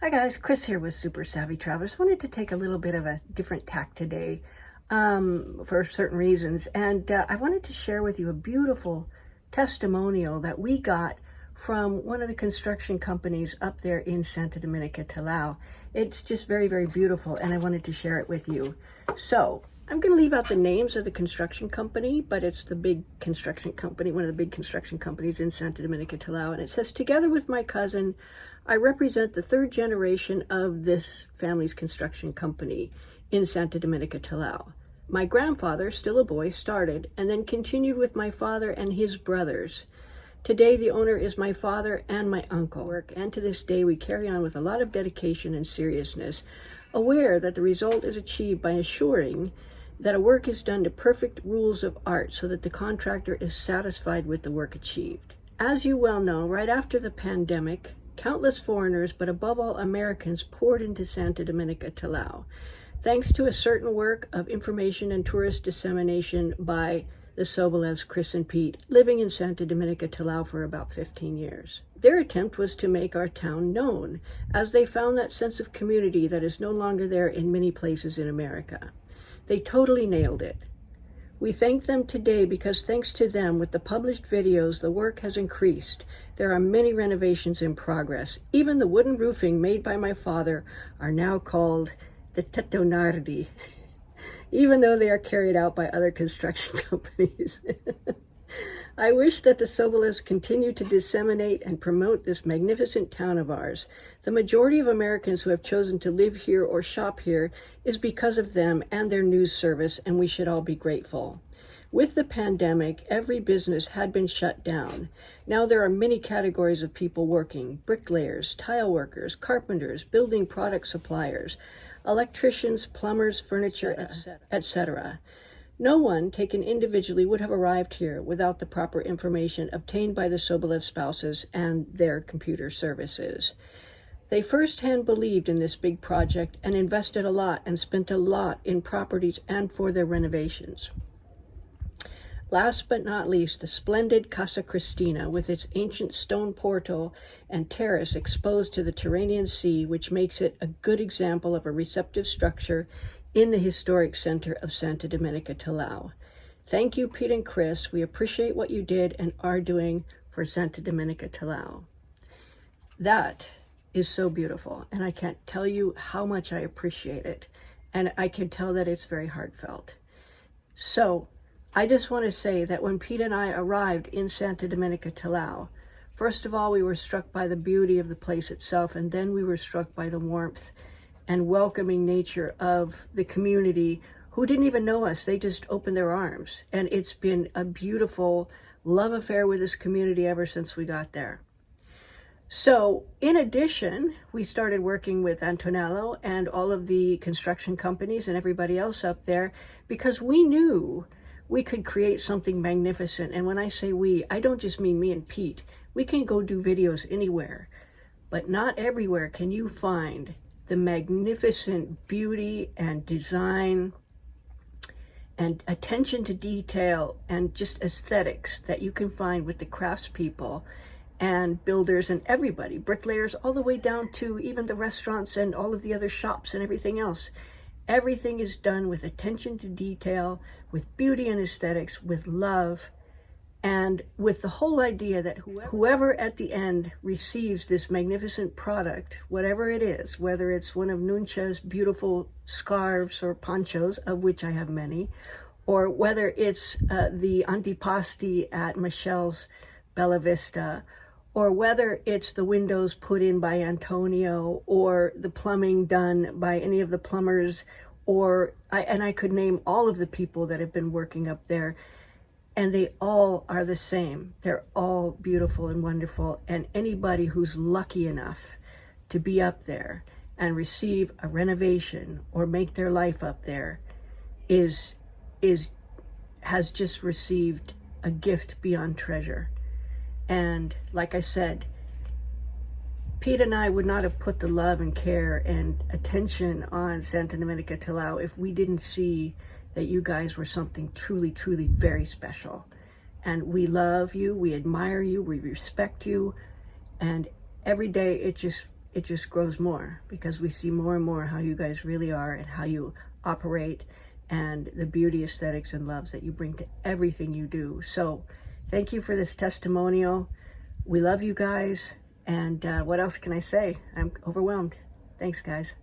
Hi guys, Chris here with Super Savvy Travelers. Wanted to take a little bit of a different tack today for certain reasons, and I wanted to share with you a beautiful testimonial that we got from one of the construction companies up there in Santa Domenica Talao. It's just very, very beautiful, and I wanted to share it with you. So I'm going to leave out the names of the construction company, but it's the big construction company, one of the big construction companies in Santa Domenica Talao, and it says, "Together with my cousin, I represent the third generation of this family's construction company in Santa Domenica Talao. My grandfather, still a boy, started and then continued with my father and his brothers. Today, the owner is my father and my uncle, and to this day, we carry on with a lot of dedication and seriousness, aware that the result is achieved by assuring that a work is done to perfect rules of art so that the contractor is satisfied with the work achieved. As you well know, right after the pandemic, countless foreigners, but above all Americans, poured into Santa Domenica Talao, thanks to a certain work of information and tourist dissemination by the Sobolevs, Chris and Pete, living in Santa Domenica Talao for about 15 years. Their attempt was to make our town known, as they found that sense of community that is no longer there in many places in America. They totally nailed it. We thank them today because thanks to them, with the published videos, the work has increased. There are many renovations in progress. Even the wooden roofing made by my father are now called the Tetto Nardi, even though they are carried out by other construction companies. I wish that the Sobolevs continue to disseminate and promote this magnificent town of ours. The majority of Americans who have chosen to live here or shop here is because of them and their news service, and we should all be grateful. With the pandemic, every business had been shut down. Now there are many categories of people working: bricklayers, tile workers, carpenters, building product suppliers, electricians, plumbers, furniture, etc. No one, taken individually, would have arrived here without the proper information obtained by the Sobolev spouses and their computer services. They firsthand believed in this big project and invested a lot and spent a lot in properties and for their renovations. Last but not least, the splendid Casa Cristina, with its ancient stone portal and terrace exposed to the Tyrrhenian Sea, which makes it a good example of a receptive structure in the historic center of Santa Domenica Talao. Thank you, Pete and Chris. We appreciate what you did and are doing for Santa Domenica Talao." That is so beautiful, and I can't tell you how much I appreciate it, and I can tell that it's very heartfelt. So I just want to say that when Pete and I arrived in Santa Domenica Talao, first of all, we were struck by the beauty of the place itself, and then we were struck by the warmth and welcoming nature of the community who didn't even know us. They just opened their arms. And it's been a beautiful love affair with this community ever since we got there. So in addition, we started working with Antonello and all of the construction companies and everybody else up there because we knew we could create something magnificent. And when I say we, I don't just mean me and Pete. We can go do videos anywhere, but not everywhere can you find the magnificent beauty and design and attention to detail and just aesthetics that you can find with the craftspeople and builders and everybody, bricklayers, all the way down to even the restaurants and all of the other shops and everything else. Everything is done with attention to detail, with beauty and aesthetics, with love, and with the whole idea that whoever at the end receives this magnificent product, whatever it is, whether it's one of Nuncha's beautiful scarves or ponchos, of which I have many, or whether it's the antipasti at Michelle's Bella Vista, or whether it's the windows put in by Antonio, or the plumbing done by any of the plumbers, and I could name all of the people that have been working up there. And they all are the same. They're all beautiful and wonderful. And anybody who's lucky enough to be up there and receive a renovation or make their life up there has just received a gift beyond treasure. And like I said, Pete and I would not have put the love and care and attention on Santa Domenica Talao if we didn't see that you guys were something truly, truly very special. And we love you, we admire you, we respect you, and every day it just grows more because we see more and more how you guys really are and how you operate and the beauty, aesthetics, and loves that you bring to everything you do. So thank you for this testimonial. We love you guys. And what else can I say? I'm overwhelmed. Thanks, guys.